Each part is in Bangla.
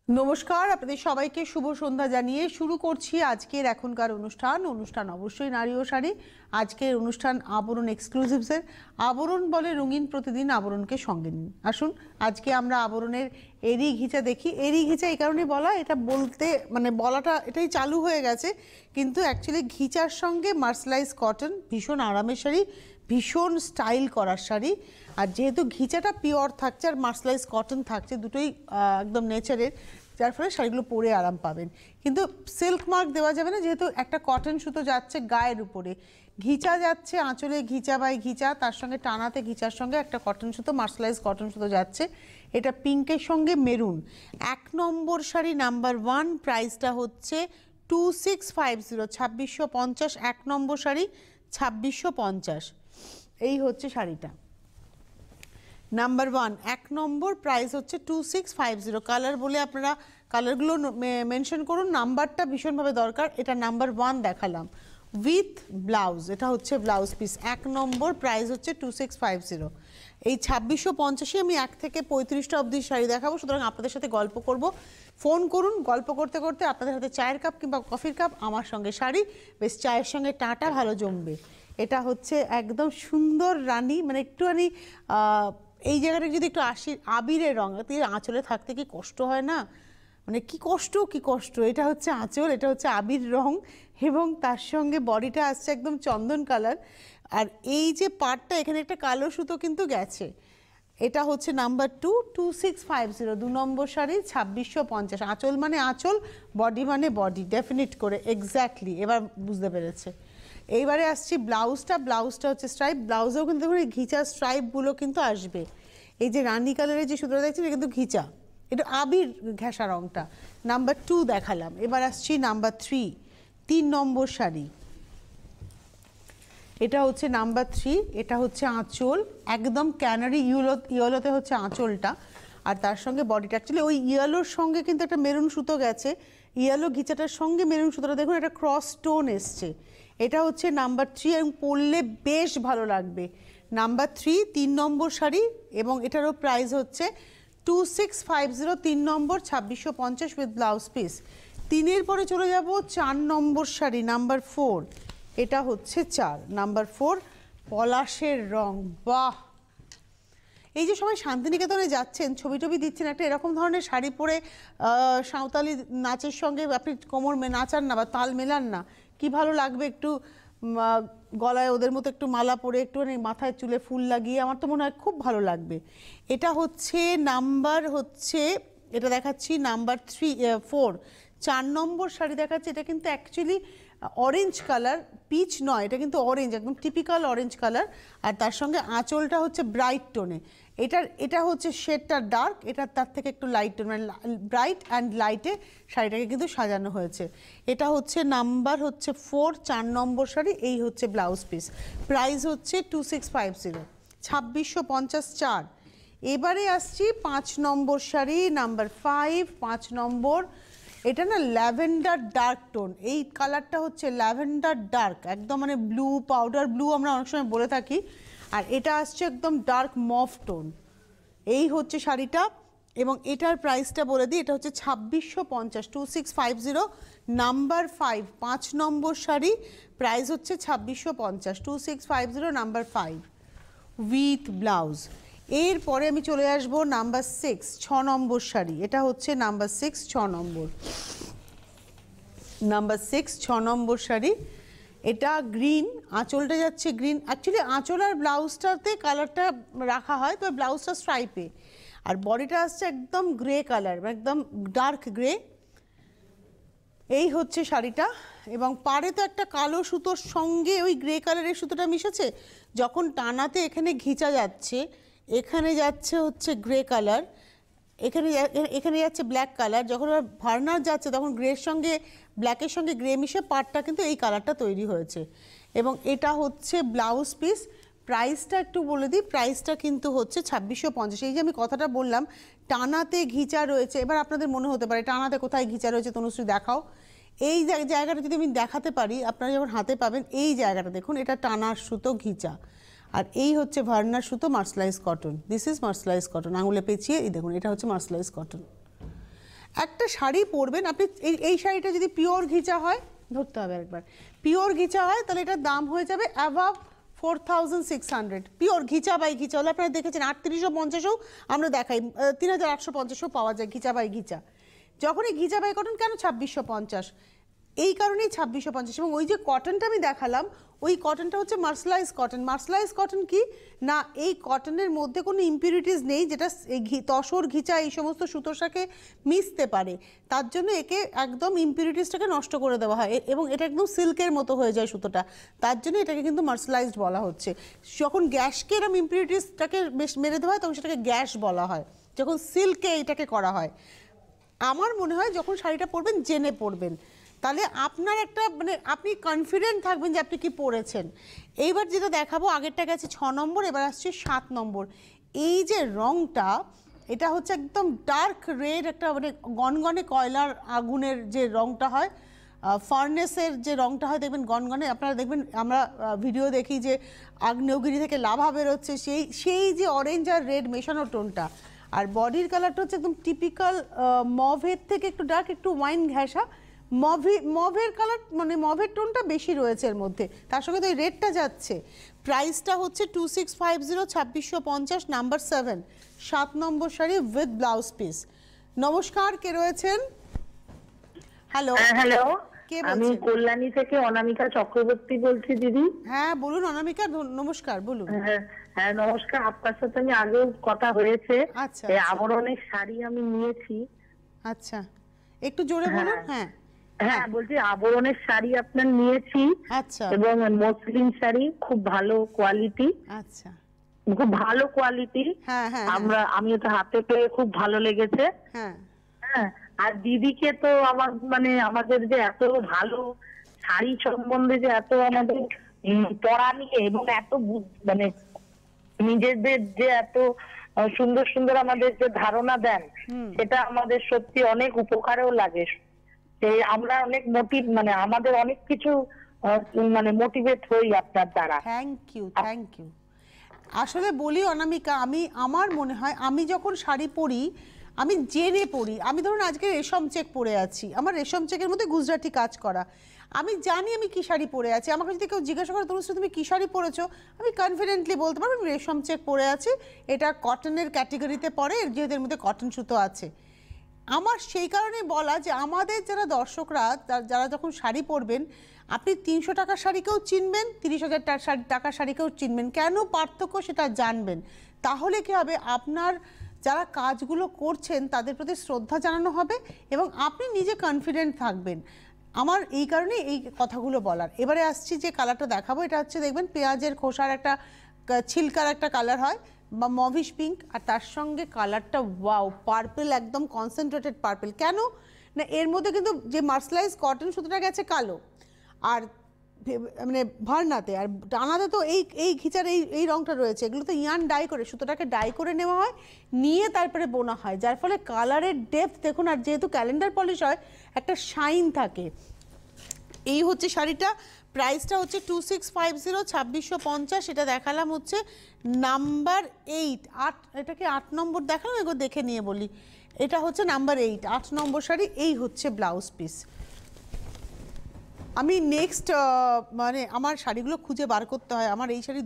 নমস্কার, আপনাদের সবাইকে শুভ সন্ধ্যা জানিয়ে শুরু করছি আজকের এখনকার অনুষ্ঠান অবশ্যই নারী ও শাড়ি। আজকের অনুষ্ঠান আবরণ এক্সক্লুসিভসের। আবরণ বলে রঙিন প্রতিদিন, আবরণকে সঙ্গে নিন। আসুন আজকে আমরা আবরণের এরি ঘিচা দেখি। এরি ঘিচা এই কারণে বলা, এটা বলতে মানে বলাটা এটাই চালু হয়ে গেছে, কিন্তু অ্যাকচুয়ালি ঘিচার সঙ্গে মার্সেলাইজ কটন, ভীষণ আরামের শাড়ি, ভীষণ স্টাইল করার শাড়ি। আর যেহেতু ঘিচাটা পিওর থাকছে আর মার্সেলাইজ কটন থাকছে, দুটোই একদম নেচারের, যার ফলে শাড়িগুলো পরে আরাম পাবেন। কিন্তু সিল্ক মার্ক দেওয়া যাবে না, যেহেতু একটা কটন সুতো যাচ্ছে গায়ের উপরে, ঘিচা যাচ্ছে আঁচলে ঘিচা বাই ঘিচা, তার সঙ্গে টানাতে ঘিচার সঙ্গে একটা কটন সুতো, মার্সেলাইজ কটন সুতো যাচ্ছে। এটা পিঙ্কের সঙ্গে মেরুন। 1 নম্বর শাড়ি নাম্বার 1, প্রাইসটা হচ্ছে 2650, 2650। 1 নম্বর শাড়ি 2650, এই হচ্ছে শাড়িটা নাম্বার 1। 1 নম্বর প্রাইস হচ্ছে 2650। কালার বলে আপনারা কালারগুলো মেনশন করুন, নাম্বারটা ভীষণভাবে দরকার। এটা নাম্বার 1 দেখালাম উইথ ব্লাউজ, এটা হচ্ছে ব্লাউজ পিস। 1 নম্বর প্রাইস হচ্ছে 2650। এই 2650 আমি 1 থেকে 35টা অবধি শাড়ি দেখাবো, সুতরাং আপনাদের সাথে গল্প করব। ফোন করুন, গল্প করতে করতে আপনাদের হাতে চায়ের কাপ কিংবা কফির কাপ, আমার সঙ্গে শাড়ি, বেশ চায়ের সঙ্গে টাটা ভালো জমবে। এটা হচ্ছে একদম সুন্দর রানী, মানে একটুখানি এই জায়গাটা যদি একটু আবিরের রঙ, আঁচলে থাকতে কি কষ্ট হয় না, মানে কি কষ্ট। এটা হচ্ছে আঁচল, এটা হচ্ছে আবির রং, এবং তার সঙ্গে বডিটা আসছে একদম চন্দন কালার। আর এই যে পাটটা, এখানে একটা কালো সুতো কিন্তু গেছে। এটা হচ্ছে নাম্বার 2, 2650, 2 নম্বর শাড়ি 2650। আঁচল মানে আঁচল, বডি মানে বডি, ডেফিনিট করে এক্স্যাক্টলি এবার বুঝতে পেরেছে। এইবারে আসছি ব্লাউজটা হচ্ছে স্ট্রাইপ। ব্লাউজেও কিন্তু দেখুন এই ঘিচা স্ট্রাইপগুলো কিন্তু আসবে। এই যে রানী কালারের যে সুতোটা দেখছেন, এটা কিন্তু ঘিচা, এটা আবির ঘেঁষা রঙটা। নাম্বার 2 দেখালাম, এবার আসছি নাম্বার 3, 3 নম্বর শাড়ি। এটা হচ্ছে নাম্বার 3, এটা হচ্ছে আঁচল, একদম ক্যানারি ইয়েলোতে হচ্ছে আঁচলটা, আর তার সঙ্গে বডিটা। অ্যাকচুয়ালি ওই ইয়েলোর সঙ্গে কিন্তু একটা মেরুন সুতো গেছে, ইয়েলো ঘিচাটার সঙ্গে মেরুন সুতোটা দেখুন, একটা ক্রস স্টোন এসছে। এটা হচ্ছে নাম্বার 3 এবং পরলে বেশ ভালো লাগবে। নাম্বার 3, 3 নম্বর শাড়ি, এবং এটারও প্রাইস হচ্ছে 2650, 3 নম্বর 2650 উইথ ব্লাউজ পিস। 3-এর পরে চলে যাব 4 নম্বর শাড়ি নাম্বার 4। এটা হচ্ছে 4 নাম্বার 4, পলাশের রং। বাহ, এই যে সবাই শান্তিনিকেতনে যাচ্ছেন, ছবি দিচ্ছেন, একটা এরকম ধরনের শাড়ি পরে সাঁওতালি নাচের সঙ্গে আপনি কোমর নাচান না বা তাল মেলান না, কি ভালো লাগবে। একটু গলায় ওদের মতো একটু মালা পরে, একটুখানি মাথায় চুলে ফুল লাগিয়ে, আমার তো মনে হয় খুব ভালো লাগবে। এটা হচ্ছে নাম্বার এটা দেখাচ্ছি নাম্বার 4, 4 নম্বর শাড়ি দেখাচ্ছি। এটা কিন্তু অ্যাকচুয়ালি অরেঞ্জ কালার, পিচ নয়, এটা কিন্তু অরেঞ্জ, একদম টিপিক্যাল অরেঞ্জ কালার। আর তার সঙ্গে আঁচলটা হচ্ছে ব্রাইট টোনে। এটা হচ্ছে শেডটা ডার্ক, এটা তার থেকে একটু লাইট টোন, মানে ব্রাইট অ্যান্ড লাইটে শাড়িটাকে কিন্তু সাজানো হয়েছে। এটা হচ্ছে নাম্বার 4, 4 নম্বর শাড়ি। এই হচ্ছে ব্লাউজ পিস, প্রাইস হচ্ছে 2650, 2650, 4। এবারে আসছি 5 নম্বর শাড়ি নাম্বার 5, 5 নম্বর। এটা না ল্যাভেন্ডার ডার্ক টোন, এই কালারটা হচ্ছে ল্যাভেন্ডার ডার্ক, একদম মানে ব্লু, পাউডার ব্লু আমরা অনেক সময় বলে থাকি। আর এটা আসছে একদম ডার্ক মফ টোন। এই হচ্ছে শাড়িটা, এবং এটার প্রাইসটা বলে দিই, এটা হচ্ছে 2650, 2650, নাম্বার 5, 5 নম্বর শাড়ি, প্রাইস হচ্ছে 2650, 2650, নাম্বার 5 উইথ ব্লাউজ। এরপরে আমি চলে আসব নাম্বার 6, 6 নম্বর শাড়ি। এটা হচ্ছে নাম্বার 6, 6 নম্বর, নাম্বার 6, 6 নম্বর শাড়ি। এটা গ্রিন, আঁচলটা যাচ্ছে গ্রিন। অ্যাকচুয়ালি আঁচল আর ব্লাউজটাতে কালারটা রাখা হয়, তো ব্লাউজটা স্ট্রাইপে, আর বডিটা আসছে একদম গ্রে কালার, একদম ডার্ক গ্রে। এই হচ্ছে শাড়িটা, এবং পাড়ে তো একটা কালো সুতোর সঙ্গে ওই গ্রে কালারের সুতোটা মিশেছে। যখন টানাতে এখানে ঘিচা যাচ্ছে, এখানে যাচ্ছে হচ্ছে গ্রে কালার, এখানে যাচ্ছে ব্ল্যাক কালার। যখন ভার্নার যাচ্ছে তখন গ্রের সঙ্গে ব্ল্যাকের সঙ্গে গ্রে মিশে পাড়টা কিন্তু এই কালারটা তৈরি হয়েছে। এবং এটা হচ্ছে ব্লাউজ পিস। প্রাইসটা একটু বলে দিই, প্রাইসটা কিন্তু হচ্ছে 2650। এই যে আমি কথাটা বললাম টানাতে ঘিচা রয়েছে, এবার আপনাদের মনে হতে পারে টানাতে কোথায় ঘিচা রয়েছে, তনুশ্রী দেখাও। এই জায়গাটা যদি আমি দেখাতে পারি, আপনারা যখন হাতে পাবেন, এই জায়গাটা দেখুন, এটা টানার সুতো ঘিচা, আর এই হচ্ছে ভার্নার সুতো mercerised cotton. This is mercerised cotton, আঙুলে পেঁচিয়ে এই দেখুন, এটা হচ্ছে মার্সেলাইজ কটন। একটা শাড়ি পরবেন আপনি, এই শাড়িটা যদি পিওর ঘিচা হয়, ধরতে হবে একবার, পিওর ঘিচা হয় তাহলে এটার দাম হয়ে যাবে অ্যাভাব 4600। পিওর ঘিচা বাই ঘিচা হলে আপনারা দেখেছেন 3850ও আমরা দেখাই, 3850ও পাওয়া যায় ঘিচা বাই ঘিচা। যখন এই ঘিচা বাই কটন কেন 2650, এই কারণেই 2650। এবং ওই যে কটনটা আমি দেখালাম ওই কটনটা হচ্ছে মার্সেলাইজ কটন। মার্সেলাইজ কটন কি না, এই কটনের মধ্যে কোনো ইম্পিউরিটিস নেই যেটা এই তসর ঘিচা এই সমস্ত সুতোর সাথে মিশতে পারে, তার জন্য একে একদম ইম্পিউরিটিসটাকে নষ্ট করে দেওয়া হয় এবং এটা একদম সিল্কের মতো হয়ে যায় সুতোটা, তার জন্য এটাকে কিন্তু মার্সেলাইজড বলা হচ্ছে। যখন গ্যাসকে এরকম ইম্পিউরিটিসটাকে মেরে দেওয়া হয় তখন সেটাকে গ্যাস বলা হয়, যখন সিল্কে এটাকে করা হয়। আমার মনে হয় যখন শাড়িটা পরবেন জেনে পরবেন, তাহলে আপনার একটা মানে আপনি কনফিডেন্ট থাকবেন যে আপনি কি পরেছেন। এইবার যেটা দেখাবো, আগেরটা গেছে 6 নম্বর, এবার আসছে 7 নম্বর। এই যে রংটা, এটা হচ্ছে একদম ডার্ক রেড, একটা মানে গনগনে কয়লার আগুনের যে রংটা হয়, ফার্নেসের যে রংটা হয় দেখবেন গনগনে, আপনারা দেখবেন আমরা ভিডিও দেখি যে আগ্নেয়গিরি থেকে লাভা বেরোচ্ছে, সেই যে অরেঞ্জ আর রেড মেশানো টোনটা। আর বডির কালারটা হচ্ছে একদম টিপিক্যাল মভের থেকে একটু ডার্ক, একটু ওয়াইন ঘেঁষা, মভের কালার মানে মভের টোনটা বেশি রয়েছে এর মধ্যে, তার সঙ্গে তো এই রেডটা যাচ্ছে। প্রাইসটা হচ্ছে 2650, 2650, number 7, 7 number sari with blouse piece. নমস্কার, কে রয়েছেন? হ্যালো। হ্যালো, কে আমি বলছেন? কল্যাণী থেকে অনামিকা চক্রবর্তী বলছি দিদি। হ্যাঁ বলুন অনামিকা, নমস্কার, বলুন। হ্যাঁ নমস্কার, আপনার সাথে আমি আগেও কথা হয়েছে। আচ্ছা, এই আচ্ছা। আবরণের শাড়ি আমি নিয়েছি। আচ্ছা, একটু জোরে বলুন। হ্যাঁ হ্যাঁ বলছি আবরণের শাড়ি আপনার নিয়েছি। আচ্ছা এবং মসলিন শাড়ি খুব ভালো কোয়ালিটি, আচ্ছা। খুব ভালো কোয়ালিটি। হ্যাঁ হ্যাঁ আমি ওটা হাতে পেয়ে খুব ভালো লেগেছে। হ্যাঁ হ্যাঁ, আর দিদিকে তো আমার মানে আমাদের যে এত ভালো শাড়ি সম্বন্ধে যে এত আমাদের পড়া নিয়ে এবং এত মানে নিজেদের যে এত সুন্দর সুন্দর আমাদের যে ধারণা দেন, সেটা আমাদের সত্যি অনেক উপকারেও লাগে। আমরা অনেক মানে আমাদের অনেক কিছু মানে মোটিভেট হই আপনার দ্বারা। Thank you, thank you. আসলে বলি অনামিকা, আমার মনে হয় আমি যখন শাড়ি পরি আমি জেনে পরি। আমি ধরুন আজকে রেশম চেক পরে আছি, আমার রেশম চেকের মধ্যে গুজরাটি কাজ করা, আমি জানি আমি কী শাড়ি পরে আছি। আমাকে যদি কেউ জিজ্ঞাসা করে তরুশ্রী তুমি কী শাড়ি পরেছো, আমি কনফিডেন্টলি বলতে পারবো আমি রেশম চেক পরে আছি, এটা কটনের ক্যাটেগরিতে পড়ে, যেহেতু এর মধ্যে কটন সুতো আছে। আমার সেই কারণে বলা যে আমাদের যারা দর্শকরা যারা যখন শাড়ি পরবেন, আপনি 300 টাকার শাড়িকেও চিনবেন, 30,000 টাকার শাড়িকেও চিনবেন, কেন পার্থক্য সেটা জানবেন। তাহলে কী হবে, আপনার যারা কাজগুলো করছেন তাদের প্রতি শ্রদ্ধা জানানো হবে এবং আপনি নিজে কনফিডেন্ট থাকবেন। আমার এই কারণে এই কথাগুলো বলার। এবারে আসছি যে কালারটা দেখাবো, এটা হচ্ছে দেখবেন পেঁয়াজের খোসার একটা ছিলকার একটা কালার হয় বা মভিশ পিঙ্ক, আর তার সঙ্গে কালারটা ওয়াও পার্পল, একদম কনসেন্ট্রেটেড পার্পল। কেন না, এর মধ্যে কিন্তু যে মার্সেলাইজ কটন সুতোটা গেছে কালো, আর মানে ভার্নাতে আর ডানাতে তো এই ঘিচার এই রংটা রয়েছে, এগুলো তো ইয়ান ডাই করে সুতোটাকে ডাই করে নেওয়া হয়, নিয়ে তারপরে বোনা হয়, যার ফলে কালারের ডেপথ দেখুন। আর যেহেতু ক্যালেন্ডার পলিশ হয় একটা শাইন থাকে। এই হচ্ছে শাড়িটা, প্রাইসটা হচ্ছে 2650, 2650। এটা দেখালাম হচ্ছে নাম্বার 8, এটাকে 8 নম্বর দেখালাম, এগুলো দেখে নিয়ে বলি। এটা হচ্ছে নাম্বার 8, 8 নম্বর শাড়ি। এই হচ্ছে ব্লাউজ পিস। আমি নেক্সট মানে আমার শাড়িগুলো খুঁজে বার করতে হয়, আমার এই শাড়ি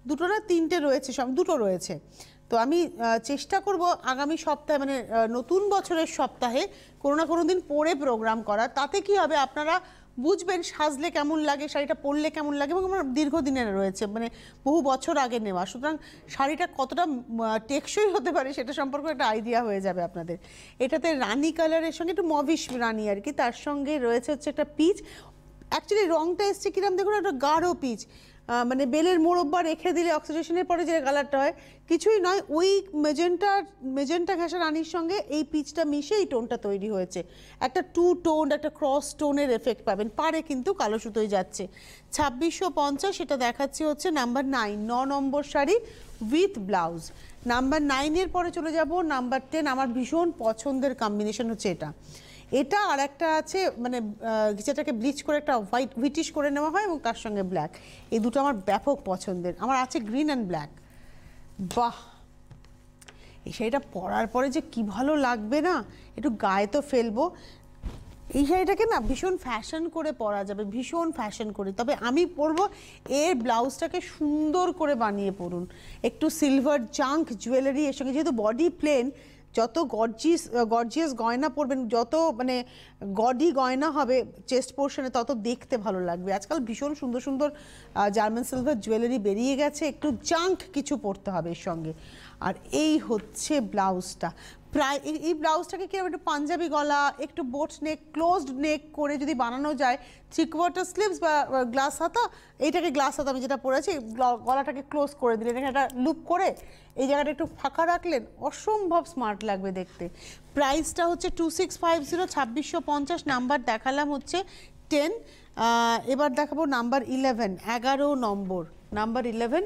দুটো না তিনটে রয়েছে, সব দুটো রয়েছে। তো আমি চেষ্টা করব আগামী সপ্তাহে মানে নতুন বছরের সপ্তাহে কোনো না কোনো দিন পরে প্রোগ্রাম করা। তাতে কি হবে, আপনারা বুঝবেন সাজলে কেমন লাগে, শাড়িটা পরলে কেমন লাগে, এবং আমার দীর্ঘদিনের রয়েছে মানে বহু বছর আগে নেওয়া, সুতরাং শাড়িটা কতটা টেকসই হতে পারে সেটা সম্পর্কে একটা আইডিয়া হয়ে যাবে আপনাদের। এটাতে রানি কালারের সঙ্গে একটু মভিশ রানি আর কি, তার সঙ্গে রয়েছে হচ্ছে একটা পিচ। অ্যাকচুয়ালি রংটা এসছে কিরম দেখুন, একটা গাঢ় পিচ, মানে বেলের মোড়ব্বা রেখে দিলে অক্সিডেশনের পরে যে কালারটা হয় কিছুই নয়, ওই মেজেন্টা ঘেঁষা রানির সঙ্গে এই পিচটা মিশে এই টোনটা তৈরি হয়েছে। একটা টু টোন, একটা ক্রস টোনের এফেক্ট পাবেন, পারে কিন্তু কালো সুতোই যাচ্ছে। 2650, সেটা দেখাচ্ছি হচ্ছে নাম্বার 9, 9 নম্বর শাড়ি উইথ ব্লাউজ। নাম্বার 9-এর পরে চলে যাব নাম্বার 10। আমার ভীষণ পছন্দের কম্বিনেশন হচ্ছে এটা আর একটা আছে, মানে যেটাকে ব্লিচ করে একটা হোয়াইটিশ করে নেওয়া হয় এবং তার সঙ্গে ব্ল্যাক, এই দুটো আমার ব্যাপক পছন্দের। আমার আছে গ্রিন অ্যান্ড ব্ল্যাক। বাহ, এই শাড়িটা পরার পরে যে কি ভালো লাগবে না, একটু গায়ে তো ফেলবো। এই শাড়িটাকে না ভীষণ ফ্যাশন করে পরা যাবে, ভীষণ ফ্যাশন করে। তবে আমি পরবো এর ব্লাউজটাকে সুন্দর করে বানিয়ে পরুন, একটু সিলভার জাঙ্ক জুয়েলারি এর সঙ্গে, যেহেতু বডি প্লেন, যত গর্জিয়াস গয়না পরবেন, যত মানে গডি গয়না হবে চেস্ট পোর্শনে, তত দেখতে ভালো লাগবে। আজকাল ভীষণ সুন্দর সুন্দর জার্মান সিলভার জুয়েলারি বেরিয়ে গেছে, একটু জাঙ্ক কিছু পরতে হবে এর সঙ্গে। আর এই হচ্ছে ব্লাউজটা। প্রায় এই ব্লাউজটাকে কিরকম একটু পাঞ্জাবি গলা, একটু বোট নেক, ক্লোজড নেক করে যদি বানানো যায়, 3/4 স্লিভস বা গ্লাস হাতা, এইটাকে গ্লাস হাতা আমি যেটা পরেছি, গলাটাকে ক্লোজ করে দিলেন, এখানে একটা লুপ করে এই জায়গাটা একটু ফাঁকা রাখলেন, অসম্ভব স্মার্ট লাগবে দেখতে। প্রাইসটা হচ্ছে 2650, 2650। নাম্বার দেখালাম হচ্ছে 10, এবার দেখাবো নাম্বার 11, 11 নম্বর, নাম্বার 11।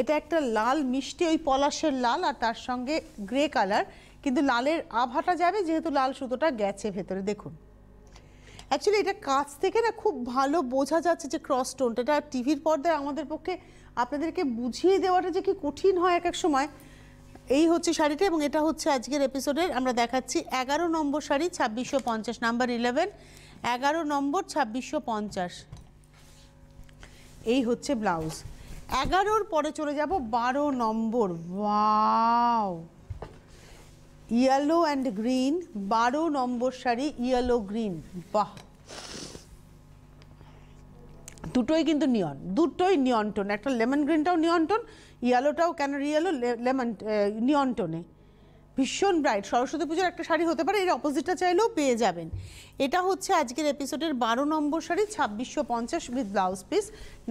এটা একটা লাল মিষ্টি ওই পলাশের লাল, আর তার সঙ্গে গ্রে কালার, কিন্তু লালের আভাটা যাবে যেহেতু লাল সুতোটা গেছে ভেতরে। দেখুন অ্যাকচুয়ালি এটা কাছ থেকে না খুব ভালো বোঝা যাচ্ছে যে ক্রস টোনটা। এটা টিভির পর্দায় আমাদের পক্ষে আপনাদেরকে বুঝিয়ে দেওয়াটা যে কি কঠিন হয় এক এক সময়। এই হচ্ছে শাড়িটা, এবং এটা হচ্ছে আজকের এপিসোডের আমরা দেখাচ্ছি 11 নম্বর শাড়ি, 2650, নাম্বার 11, 11 নম্বর, 2650। এই হচ্ছে ব্লাউজ। 11-র পরে চলে যাব 12 নম্বর। ওয়াও, ইয়েলো অ্যান্ড গ্রিন, 12 নম্বর শাড়ি, ইয়েলো গ্রিন। বাহ, দুটোই কিন্তু নিয়ন, দুটোই নিয়ন টোন। একটা লেমন গ্রিনটাও নিয়ন টোন, ইয়েলোটাও কেন ইয়েলো, লেমন নিয়ন টোনে, ভীষণ ব্রাইট। সরস্বতী পুজোর একটা শাড়ি হতে পারে, এর অপোজিটটা চাইলেও পেয়ে যাবেন। এটা হচ্ছে আজকের এপিসোডের 12 নম্বর sari, 2650 with blouse piece,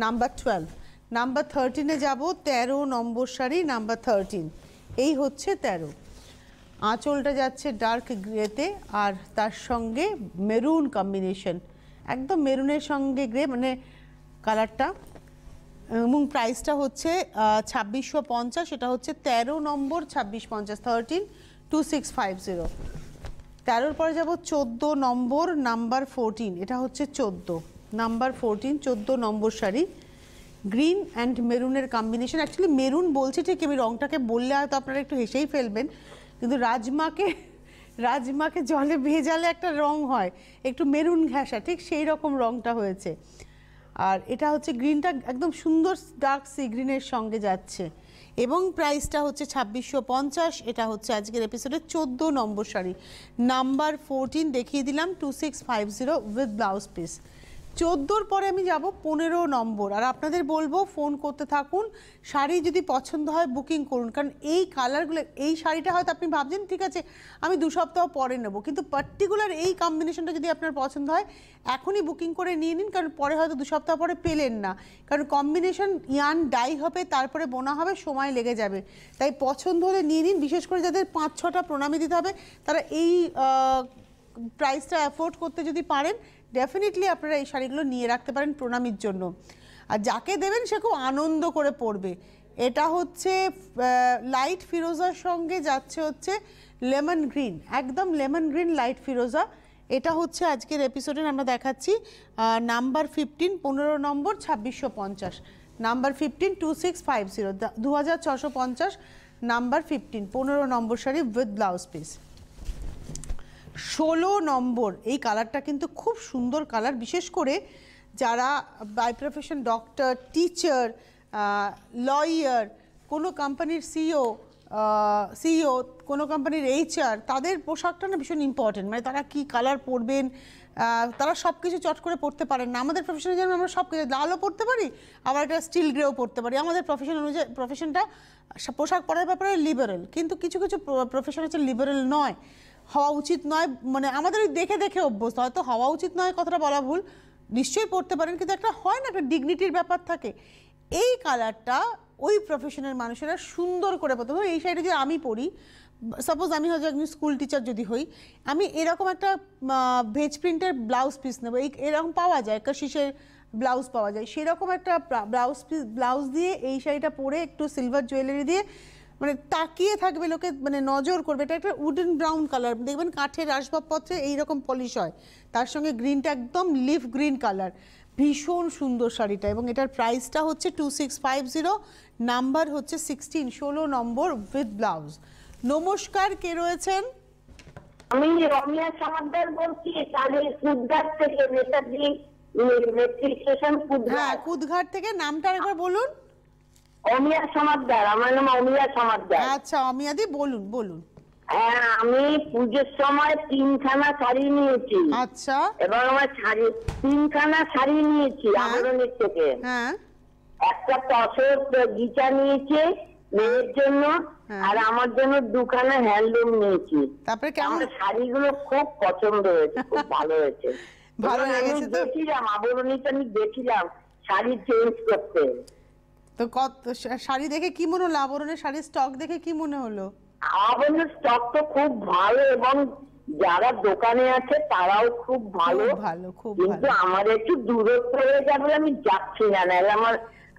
number 12। Number 13-এ যাব, 13 নম্বর শাড়ি, নাম্বার 13। এই হচ্ছে 13। আঁচলটা যাচ্ছে ডার্ক গ্রেতে, আর তার সঙ্গে মেরুন কম্বিনেশন, একদম মেরুনের সঙ্গে গ্রে, মানে কালারটা। এবং প্রাইসটা হচ্ছে 2650। এটা হচ্ছে 13 নম্বর, 2650, 13, 2650। 13-র পরে যাব 14 নম্বর, নাম্বার 14। এটা হচ্ছে 14, নাম্বার 14, 14 নম্বর শাড়ি, গ্রিন অ্যান্ড মেরুনের কম্বিনেশন। অ্যাকচুয়ালি মেরুন বলছি ঠিক, আমি রঙটাকে বললে হয়তো আপনারা একটু হেসেই ফেলবেন, কিন্তু রাজমাকে জলে ভেজালে একটা রং হয় একটু মেরুন ঘেঁষা, ঠিক সেই রকম রংটা হয়েছে। আর এটা হচ্ছে গ্রিনটা একদম সুন্দর ডার্ক সি গ্রিনের সঙ্গে যাচ্ছে, এবং প্রাইসটা হচ্ছে 2650। এটা হচ্ছে আজকের এপিসোডে 14 নম্বর শাড়ি, নাম্বার 14 দেখিয়ে দিলাম, 2650 উইথ ব্লাউজ পিস। 14-র পরে আমি যাব 15 নম্বর। আর আপনাদের বলবো ফোন করতে থাকুন, শাড়ি যদি পছন্দ হয় বুকিং করুন, কারণ এই কালারগুলো, এই শাড়িটা হয়তো আপনি ভাবছেন ঠিক আছে আমি 2 সপ্তাহ পরে নেব, কিন্তু পার্টিকুলার এই কম্বিনেশনটা যদি আপনার পছন্দ হয় এখনই বুকিং করে নিয়ে নিন, কারণ পরে হয়তো 2 সপ্তাহ পরে পেলেন না, কারণ কম্বিনেশন ইয়ান ডাই হবে, তারপরে বোনা হবে, সময় লেগে যাবে। তাই পছন্দ হলে নিয়ে নিন, বিশেষ করে যাদের 5-6টা প্রণামী দিতে হবে তারা এই প্রাইসটা অ্যাফোর্ড করতে যদি পারেন, ডেফিনেটলি আপনারা এই শাড়িগুলো নিয়ে রাখতে পারেন প্রণামীর জন্য। আর যাকে দেবেন সে খুব আনন্দ করে পরবে। এটা হচ্ছে লাইট ফিরোজার সঙ্গে যাচ্ছে হচ্ছে লেমন গ্রিন, একদম লেমন গ্রিন লাইট ফিরোজা। এটা হচ্ছে আজকের এপিসোডে আমরা দেখাচ্ছি নাম্বার 15, 15 নম্বর, 2650, নাম্বার 15, 2650, 2650, নাম্বার 15, 15 নম্বর শাড়ি উইথ ব্লাউজ পিস। 16 নম্বর, এই কালারটা কিন্তু খুব সুন্দর কালার, বিশেষ করে যারা by profession doctor, teacher, lawyer, কোনো কোম্পানির সিইও, কোনো কোম্পানির HR, তাদের পোশাকটা না ভীষণ ইম্পর্টেন্ট। মানে তারা কি কালার পরবেন, তারা সব কিছু চট করে পরতে পারেন না। আমাদের প্রফেশনে যেমন আমরা সব কিছু লালও পরতে পারি, আবার একটা স্টিল গ্রেও পরতে পারি। আমাদের প্রফেশন অনুযায়ী প্রফেশনটা পোশাক পরার ব্যাপারে লিবারেল, কিন্তু কিছু কিছু প্রফেশন হচ্ছে লিবারেল নয়, হওয়া উচিত নয়। মানে আমাদের দেখে দেখে অভ্যস্ত, হয়তো হওয়া উচিত নয় কথাটা বলা ভুল, নিশ্চয়ই পড়তে পারেন, কিন্তু একটা হয় না, একটা ডিগনিটির ব্যাপার থাকে। এই কালারটা ওই প্রফেশনের মানুষেরা সুন্দর করে পড়তে। এই শাড়িটা যদি আমি পরি, সাপোজ আমি হয়তো একজন স্কুল টিচার যদি হই, আমি এরকম একটা ভেজ প্রিন্টের ব্লাউজ পিস নেবো, এরকম পাওয়া যায়, কাশিসের ব্লাউজ পাওয়া যায়, সেরকম একটা ব্লাউজ দিয়ে এই শাড়িটা পরে একটু সিলভার জুয়েলারি দিয়ে মানে তাকিয়ে থাকবে লোকে, মানে নজর করবে। এটা একটা উডেন ব্রাউন কালার, দেখবেন কাঠের আসবাবপত্রে এইরকম পলিশ হয়, তার সঙ্গে গ্রিনটা একদম লিফ গ্রিন কালার, ভীষণ সুন্দর শাড়িটা। এবং এটার প্রাইসটা হচ্ছে 2650, নাম্বার হচ্ছে 16, 16 নম্বর উইথ ব্লাউজ। নমস্কার, কে রয়েছেন? আমি রমিয়া সমাদ্দার বলছি, কুদঘাট থেকে, নেতাজি মেট্রো স্টেশন হ্যাঁ, কুদঘাট। কুদঘাট থেকে। নামটা একবার বলুন। অমিয়া সমাদ্দার, আমার নাম অমিয়া সমাদ্দার। আচ্ছা অমিয়াদি, বলুন বলুন। হ্যাঁ, আমি পুজোর সময় 3খানা শাড়ি নিয়েছি। আচ্ছা। এবার আমার 3খানা শাড়ি নিয়েছি আবরণের থেকে। হ্যাঁ। একটা তসর গিচা নিয়েছে মেয়ের জন্য, আর আমার জন্য 2খানা হ্যান্ডলুম নিয়েছি। তারপরে কেমন? আমার শাড়িগুলো খুব পছন্দ হয়েছে, খুব ভালো হয়েছে। ভালো লেগেছে তো? দেখছিলাম আবরণীতে, আমি দেখছিলাম শাড়ি চেঞ্জ করতে। তো কত শাড়ি দেখে কি মনে হলো? আবরণের শাড়ির স্টক দেখে কি মনে হলো? আবরণের স্টক তো খুব ভালো, এবং যারা দোকানে আছে তারাও খুব ভালো। ভালো, খুব কিন্তু ভালো। আমার একটু দূরত্ব হয়ে যাবে, আমি যাচ্ছি না, নাহলে আমার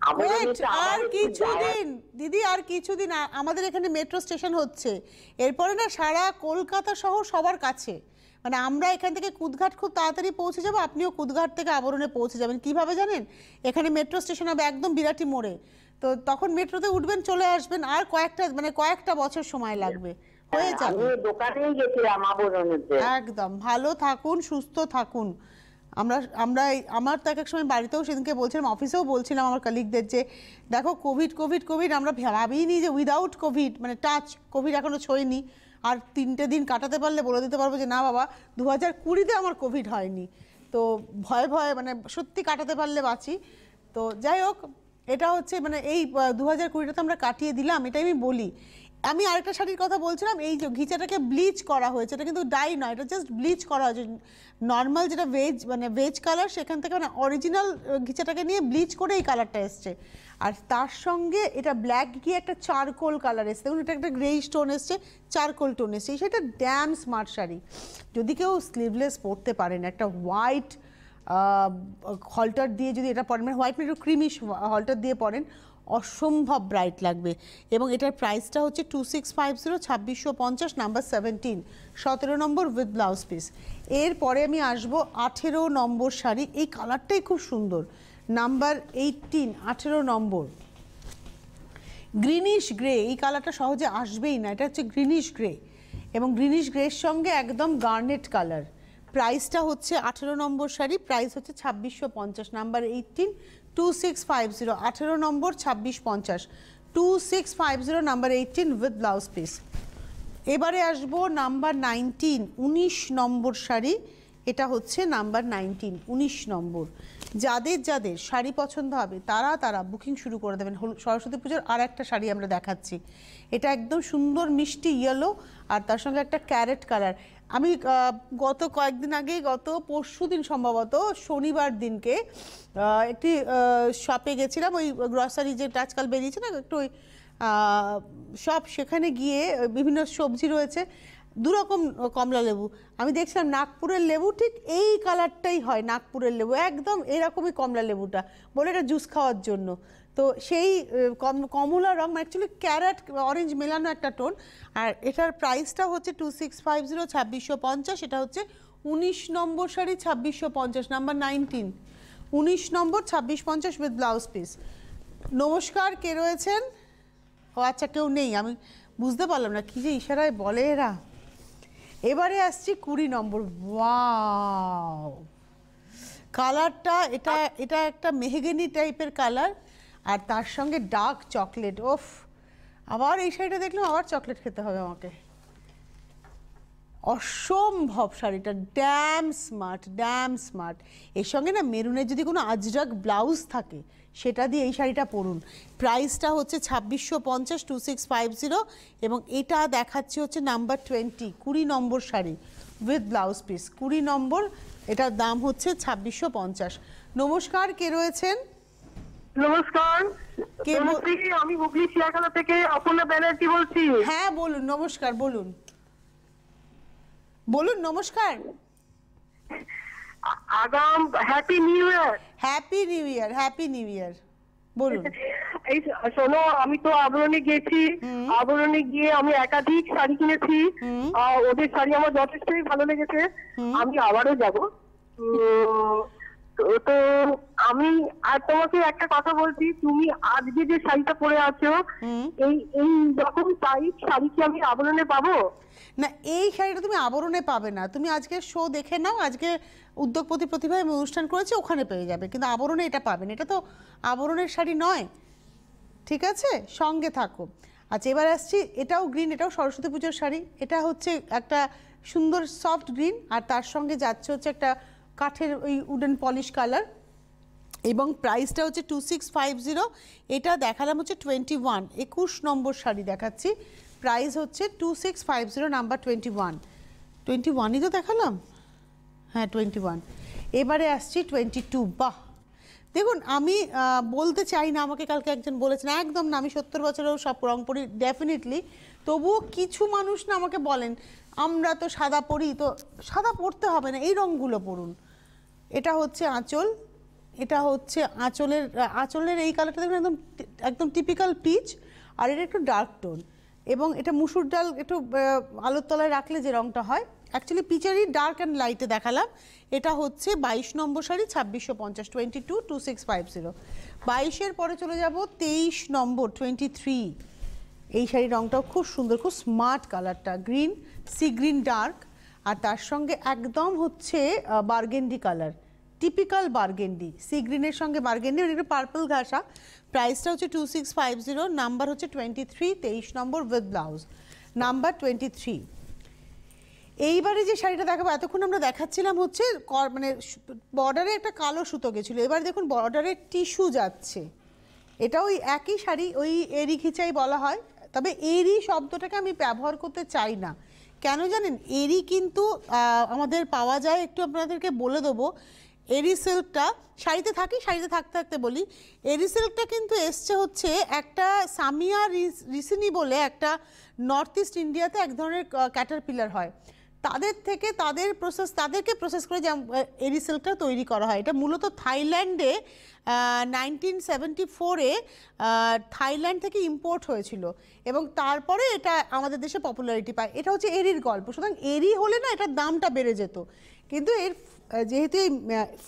আর কিছুদিন দিদি, আর কিছুদিন আমাদের এখানে মেট্রো স্টেশন হচ্ছে, এরপরে না সারা কলকাতা শহর সবার কাছে। মানে আমরা এখান থেকে কুদঘাট খুব তাড়াতাড়ি পৌঁছে যাব, আপনিও কুদঘাট থেকে আবরণে পৌঁছে যাবেন। কিভাবে জানেন? এখানে মেট্রো স্টেশন হবে একদম বিরাটি মোড়ে, তো তখন মেট্রোতে উঠবেন, চলে আসবেন। আর কয়েকটা বছর সময় লাগবে, হয়ে যাবে। আমি দোকানেই গেছিলাম আবরণেতে। একদম ভালো থাকুন, সুস্থ থাকুন। আমার তো এক এক সময় বাড়িতেও সেদিনকে বলছিলাম, অফিসেও বলছিলাম আমার কলিগদের, যে দেখো কোভিড আমরা ভাবিনি যে উইদাউট কোভিড, মানে টাচ কোভিড এখনো ছোঁয়নি, আর 3টে দিন কাটাতে পারলে বলে দিতে পারবো যে না বাবা 2020-তে আমার কোভিড হয়নি। তো ভয়ে মানে সত্যি কাটাতে পারলে বাঁচি। তো যাই হোক, এটা হচ্ছে মানে এই 2020-টা তো আমরা কাটিয়ে দিলাম, এটাই আমি বলি। আমি আরেকটা শাড়ির কথা বলছিলাম, এই যে ঘিচাটাকে ব্লিচ করা হয়েছে, এটা কিন্তু ডাই নয়, এটা জাস্ট ব্লিচ করা হয়েছে। নর্মাল যেটা ভেজ কালার, সেখান থেকে মানে অরিজিনাল ঘিচাটাকে নিয়ে ব্লিচ করে এই কালারটা এসছে। আর তার সঙ্গে এটা ব্ল্যাক গিয়ে একটা চারকোল কালার এসছে, দেখুন এটা একটা গ্রে স্টোন এসছে, চারকোল টোন এসছে। এই শাড়িটা ড্যাম স্মার্ট শাড়ি। যদি কেউ স্লিভলেস পরতে পারেন, একটা হোয়াইট হলটার দিয়ে যদি এটা পরেন, মানে হোয়াইট একটু ক্রিমিশ হলটার দিয়ে পরেন, অসম্ভব ব্রাইট লাগবে। এবং এটার প্রাইসটা হচ্ছে 2650, 2650, number 17, 17 number with blouse piece. এরপরে আমি আসবো 18 নম্বর শাড়ি, এই কালারটাই খুব সুন্দর, নাম্বার 18, 18 নম্বর, গ্রিনিশ গ্রে। এই কালারটা সহজে আসবেই না, এটা হচ্ছে গ্রিনিশ গ্রে, এবং গ্রিনিশ গ্রের সঙ্গে একদম গার্নেট কালার। প্রাইসটা হচ্ছে 18 নম্বর শাড়ি, প্রাইস হচ্ছে 2650, number 18, 2650, 18 number 2650, 2650, number 18 with blouse piece. এবারে আসবো নাম্বার 19, 19 নম্বর শাড়ি, এটা হচ্ছে নাম্বার 19, 19 নম্বর। যাদের শাড়ি পছন্দ হবে তারা বুকিং শুরু করে দেবেন। সরস্বতী পুজোর আর একটা শাড়ি আমরা দেখাচ্ছি, এটা একদম সুন্দর মিষ্টি ইয়েলো, আর তার সঙ্গে একটা ক্যারেট কালার। আমি গত কয়েকদিন আগেই, গত পরশুদিন সম্ভবত শনিবার দিনকে একটি শপে গেছিলাম, ওই গ্রসারি যে আজকাল বেরিয়েছে না একটু, ওই শপ, সেখানে গিয়ে বিভিন্ন সবজি রয়েছে, দুরকম কমলা লেবু আমি দেখছিলাম। নাগপুরের লেবু ঠিক এই কালারটাই হয়, নাগপুরের লেবু একদম এরকমই কমলা লেবুটা, বলে এটা জুস খাওয়ার জন্য। তো সেই কমলা রং, অ্যাকচুয়ালি ক্যারেট অরেঞ্জ মেলানো একটা টোন। আর এটার প্রাইসটা হচ্ছে 2650, 2650, এটা হচ্ছে 19 নম্বর শাড়ি, 2650, নাম্বার 19, 19 নম্বর 2650 উইথ ব্লাউজ পিস। নমস্কার, কে রয়েছেন? ও আচ্ছা, কেউ নেই, আমি বুঝতে পারলাম না কি যে ইশারায় বলে এরা। এবারে আসছি 20 নম্বর। ওয়াও, কালারটা এটা একটা মেহগনি টাইপের কালার, আর তার সঙ্গে ডার্ক চকলেট। ওফ, আবার এই শাড়িটা দেখলাম, আবার চকলেট খেতে হবে আমাকে। অসম্ভব শাড়িটা, ড্যাম স্মার্ট। এর সঙ্গে না মেরুনের যদি কোনো আজরাক ব্লাউজ থাকে, সেটা দিয়ে এই শাড়িটা পরুন। প্রাইসটা হচ্ছে 2650, 2650, এবং এটা দেখাচ্ছি হচ্ছে number 20, 20 number sari with blouse piece, 20 নম্বর, এটার দাম হচ্ছে 2650। নমস্কার, কে রয়েছেন? নমস্কার, আমি হুগলি চিড়িয়াখানা থেকে অপর্ণা ব্যানার্জি বলছি। হ্যাঁ বলুন, নমস্কার, বলুন নমস্কার। আগাম happy new year. Happy new year, বলুন। এই শোনো, আমি তো আবরণে গেছি, আবরণে গিয়ে আমি একাধিক শাড়ি কিনেছি, ওদের শাড়ি আমার যথেষ্টই ভালো লেগেছে, আমি আবারও যাব। তো আমি আর তোমাকে একটা কথা বলছি, তুমি আজকে যে শাড়িটা পরে আছো এই এই রকম টাইপ শাড়ি কি আমি আবরণে পাবো? না, এই শাড়িটা তুমি আবরণে পাবে না। তুমি আজকে শো দেখে নাও, আজকে উদ্যোগপতি প্রতিভায় আমি অনুষ্ঠান করেছি, ওখানে পেয়ে যাবে, কিন্তু আবরণে এটা পাবেন। এটা তো আবরণের শাড়ি নয়, ঠিক আছে? সঙ্গে থাকো। আচ্ছা, এবার আসছি, এটাও গ্রিন, এটাও সরস্বতী পুজোর শাড়ি। এটা হচ্ছে একটা সুন্দর সফট গ্রিন, আর তার সঙ্গে যাচ্ছে হচ্ছে একটা কাঠের ওই উডেন পলিশ কালার, এবং প্রাইসটা হচ্ছে 2650। এটা দেখালাম হচ্ছে 21 নম্বর শাড়ি দেখাচ্ছি, প্রাইস হচ্ছে 2650, নাম্বার 21ই তো দেখালাম, হ্যাঁ 21। এবারে আসছি 22। বাহ, দেখুন আমি বলতে চাই না, আমাকে কালকে একজন বলেছেন একদম না আমি 70 বছরেও সব রং পরি, ডেফিনেটলি, তবুও কিছু মানুষ না আমাকে বলেন আমরা তো সাদা পরি, তো সাদা পরতে হবে না, এই রঙগুলো পরুন। এটা হচ্ছে আঁচল, এটা হচ্ছে আঁচলের এই কালারটা দেখুন, একদম একদম টিপিক্যাল পিচ, আর এটা একটু ডার্ক টোন, এবং এটা মুসুর ডাল একটু আলোর তলায় রাখলে যে রঙটা হয়, অ্যাকচুয়ালি পিচারই ডার্ক অ্যান্ড লাইটে দেখালাম। এটা হচ্ছে 22 নম্বর শাড়ি, 2650, 2650। 22-এর পরে চলে যাব 23 নম্বর, 23। এই শাড়ির রঙটাও খুব সুন্দর, খুব স্মার্ট কালারটা, গ্রিন, সি গ্রিন ডার্ক, আর তার সঙ্গে একদম হচ্ছে burgundy colour, typical burgundy, sea গ্রিনের সঙ্গে বার্গেন্ডি, একটু পার্পল ঘাসা। প্রাইসটা হচ্ছে 2650, নাম্বার হচ্ছে 23, 23 নম্বর, উইথ ব্লাউজ, নাম্বার 23। এইবারে যে শাড়িটা দেখাবো, এতক্ষণ আমরা দেখাচ্ছিলাম হচ্ছে মানে বর্ডারে একটা কালো সুতো গেছিলো, এবার দেখুন বর্ডারে টিস্যু যাচ্ছে। এটা ওই একই শাড়ি, ওই এরি খিচাই বলা হয়, তবে এরি শব্দটাকে আমি ব্যবহার করতে চাই না। কেন জানেন? এরি কিন্তু আমাদের পাওয়া যায়, একটু আপনাদেরকে বলে দেবো। এরি সিল্কটা শাড়িতে থাকি, শাড়িতে থাকতে থাকতে বলি, এরি সিল্কটা কিন্তু এসছে হচ্ছে একটা সামিয়া রিসিনি বলে একটা নর্থ ইস্ট ইন্ডিয়াতে এক ধরনের ক্যাটারপিলার হয়, তাদের থেকে তাদেরকে প্রসেস করে যে এরি সিল্কটা তৈরি করা হয়। এটা মূলত থাইল্যান্ডে 1974-এ থাইল্যান্ড থেকে ইম্পোর্ট হয়েছিল, এবং তারপরে এটা আমাদের দেশে পপুলারিটি পায়। এটা হচ্ছে এরির গল্প, সুতরাং এরি হলে না এটার দামটা বেড়ে যেত, কিন্তু এর যেহেতু এই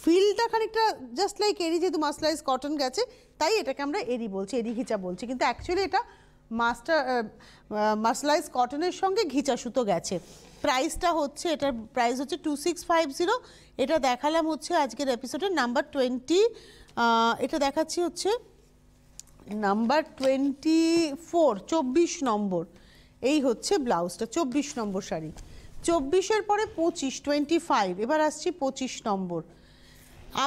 ফিলটা খানিকটা জাস্ট লাইক এরি, যেহেতু মাসলাইজ কটন গেছে, তাই এটাকে আমরা এরি বলছি, এরি ঘিচা বলছি, কিন্তু অ্যাকচুয়ালি এটা মাসলাইজ কটনের সঙ্গে ঘিচা সুতো গেছে। প্রাইসটা হচ্ছে, এটার প্রাইস হচ্ছে 2650। এটা দেখালাম হচ্ছে আজকের এপিসোডের নাম্বার 20, এটা দেখাচ্ছি হচ্ছে নাম্বার 24, 24 নম্বর। এই হচ্ছে ব্লাউজটা, 24 নম্বর শাড়ি। 24-এর পরে 25, 25। এবার আসছি 25 নম্বর।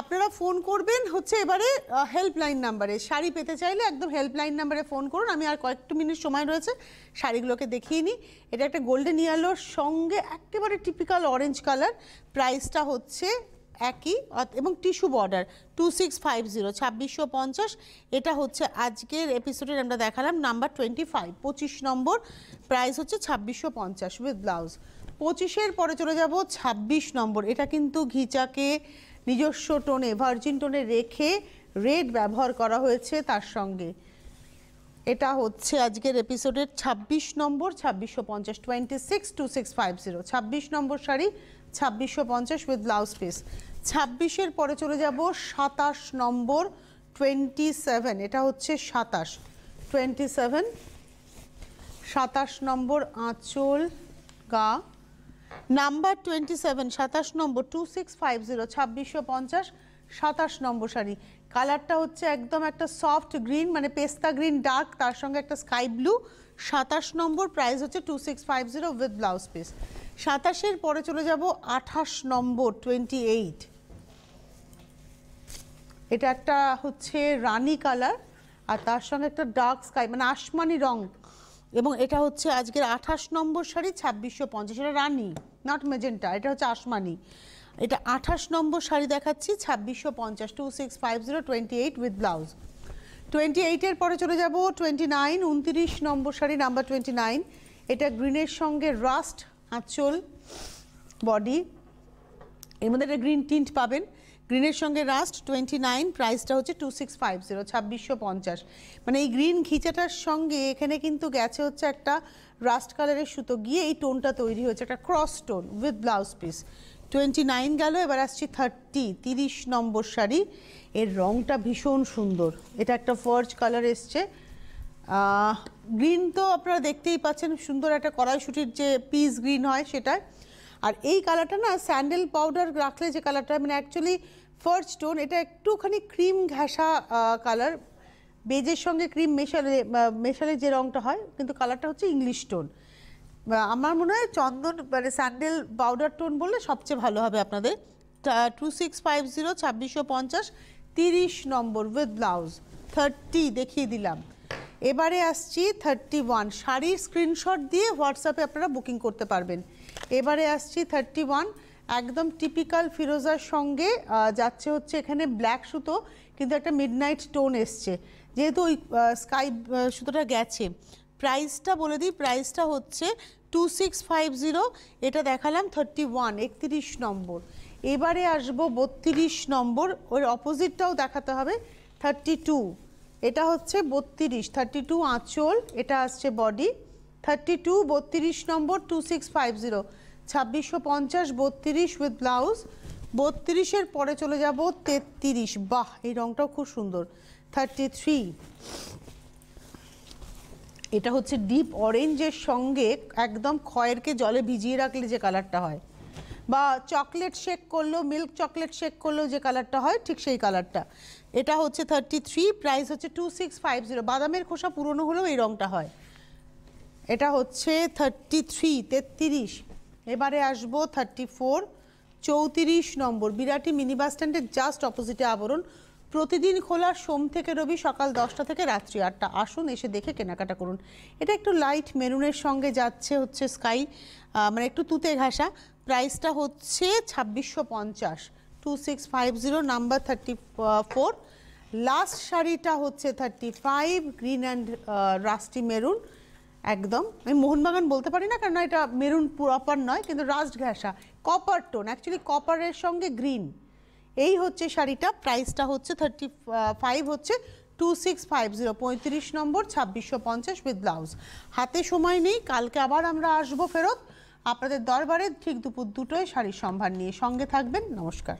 আপনারা ফোন করবেন হচ্ছে এবারে হেল্পলাইন নাম্বারে, শাড়ি পেতে চাইলে একদম হেল্পলাইন নাম্বারে ফোন করুন। আমি আর কয়েকটা মিনিট সময় রয়েছে, শাড়িগুলোকে দেখিয়ে নিই। এটা একটা গোল্ডেন ইয়েলোর সঙ্গে একেবারে টিপিক্যাল অরেঞ্জ কালার, প্রাইসটা হচ্ছে একই, এবং টিস্যু বর্ডার, 2650, 2650। এটা হচ্ছে আজকের এপিসোডের আমরা দেখালাম নাম্বার 25, 25 নম্বর, প্রাইস হচ্ছে 2650 উইথ ব্লাউজ। 25-এর পরে চলে যাব 26 নম্বর। এটা কিন্তু ঘিচাকে নিজস্ব টোনে, ভার্জিন টোনে রেখে রেড ব্যবহার করা হয়েছে তার সঙ্গে। এটা হচ্ছে আজকের এপিসোডের 26 নম্বর, 2650, 262650, 26 নম্বর শাড়ি, 2650 উইথ ব্লাউজ পিস। 26-এর পরে চলে যাব 27 নম্বর, 27। এটা হচ্ছে 27, 27 নম্বর আঁচল গা, নাম্বার 27, 27 নম্বর, 2650, 2650, 27 নম্বর শাড়ি। কালারটা হচ্ছে একদম একটা সফট গ্রিন, মানে পেস্তা গ্রিন ডার্ক, তার সঙ্গে একটা স্কাই ব্লু। 27 নম্বর, প্রাইস হচ্ছে 2650 উইথ ব্লাউজ পিস। 27-এর পরে চলে যাব 28 নম্বর, 28। এটা একটা হচ্ছে রানী কালার, আর তার সঙ্গে একটা ডার্ক স্কাই, মানে আসমানি রং, এবং এটা হচ্ছে আজকের 28 নম্বর শাড়ি, 2650। এটা রানী, নট মেজেন্টা, এটা হচ্ছে আসমানি। এটা 28 নম্বর শাড়ি দেখাচ্ছি, 2650, 2650, 28 উইথ ব্লাউজ। 28-এর পরে চলে যাব 29, 29 নম্বর শাড়ি, নাম্বার 29। এটা গ্রিনের সঙ্গে রাস্ট আঁচল বডি, এর মধ্যে একটা গ্রিন টিন্ট পাবেন, গ্রিনের সঙ্গে রাস্ট। 29, প্রাইসটা হচ্ছে 2650, 2650। মানে এই গ্রিন ঘিচাটার সঙ্গে এখানে কিন্তু গেছে হচ্ছে একটা রাস্ট কালারের সুতো গিয়ে এই টোনটা তৈরি হয়েছে, একটা cross tone with blouse piece. 29 গেল, এবার আসছি 30 নম্বর শাড়ি। এর রংটা ভীষণ সুন্দর, এটা একটা ফর্জ কালার এসছে, গ্রিন তো আপনারা দেখতেই পাচ্ছেন, সুন্দর একটা কড়াইশুটির যে পিস গ্রিন হয় সেটাই। আর এই কালারটা না স্যান্ডেল পাউডার রাখলে যে কালারটা, মানে অ্যাকচুয়ালি ফর্জ টোন, এটা একটুখানি ক্রিম ঘাসা কালার, বেজের সঙ্গে ক্রিম মেশালে যে রংটা হয়, কিন্তু কালারটা হচ্ছে ইংলিশ টোন। আমার মনে হয় চন্দন মানে স্যান্ডেল পাউডার টোন বললে সবচেয়ে ভালো হবে আপনাদের। 2650 2650 30 নম্বর উইথ ব্লাউজ। 30 দেখিয়ে দিলাম। এবারে আসছি 31, শাড়ির স্ক্রিনশট দিয়ে হোয়াটসঅ্যাপে আপনারা বুকিং করতে পারবেন। এবারে আসছি 31, একদম টিপিক্যাল ফিরোজার সঙ্গে যাচ্ছে হচ্ছে এখানে ব্ল্যাক সুতো, কিন্তু একটা মিডনাইট টোন এসছে, যেহেতু ওই স্কাই সুতোটা গেছে। প্রাইসটা বলে দিই, প্রাইসটা হচ্ছে 2650, এটা দেখালাম 31 31 নম্বর। এবারে আসবো 32 নম্বর, ওর অপোজিটটাও দেখাতে হবে 32, এটা হচ্ছে 32 32 আঁচল, এটা আসছে বডি 32 32 নম্বর 2650 2650 32 উইথ ব্লাউজ। 32-এর পরে চলে যাব 33, বাহ এই রংটাও খুব সুন্দর 33, এটা হচ্ছে ডিপ অরেঞ্জের সঙ্গে একদম খয়েরকে জলে ভিজিয়ে রাখলে যে কালারটা হয়, বা চকলেট শেক করলেও, মিল্ক চকলেট শেক করলেও যে কালারটা হয়, ঠিক সেই কালারটা। এটা হচ্ছে 33, প্রাইস হচ্ছে 2650, বাদামের খোসা পুরনো হলেও এই রংটা হয়। এটা হচ্ছে 33 33। এবারে আসবো 34 34 নম্বর, বিরাটি মিনি বাস স্ট্যান্ডের জাস্ট অপোজিটে আবরণ, প্রতিদিন খোলা সোম থেকে রবি সকাল 10টা থেকে রাত্রি 8টা। আসুন, এসে দেখে কেনাকাটা করুন। এটা একটু লাইট মেরুনের সঙ্গে যাচ্ছে হচ্ছে স্কাই, মানে একটু তুতে ঘাসা। প্রাইসটা হচ্ছে 2650 2650 নাম্বার 34। লাস্ট শাড়িটা হচ্ছে 35, গ্রিন অ্যান্ড রাস্টি মেরুন, একদম আমি মোহনবাগান বলতে পারি না কারণ এটা মেরুন প্রপার নয়, কিন্তু রাস্ট ঘাসা কপার টোন, অ্যাকচুয়ালি কপারের সঙ্গে গ্রিন। এই হচ্ছে শাড়িটা, প্রাইসটা হচ্ছে 35, হচ্ছে 2650 35 নম্বর 2650 উইথ ব্লাউজ। হাতে সময় নেই, কালকে আবার আমরা আসবো ফেরত আপনাদের দরবারে ঠিক দুপুর 2টোয় শাড়ির সম্ভার নিয়ে। সঙ্গে থাকবেন, নমস্কার।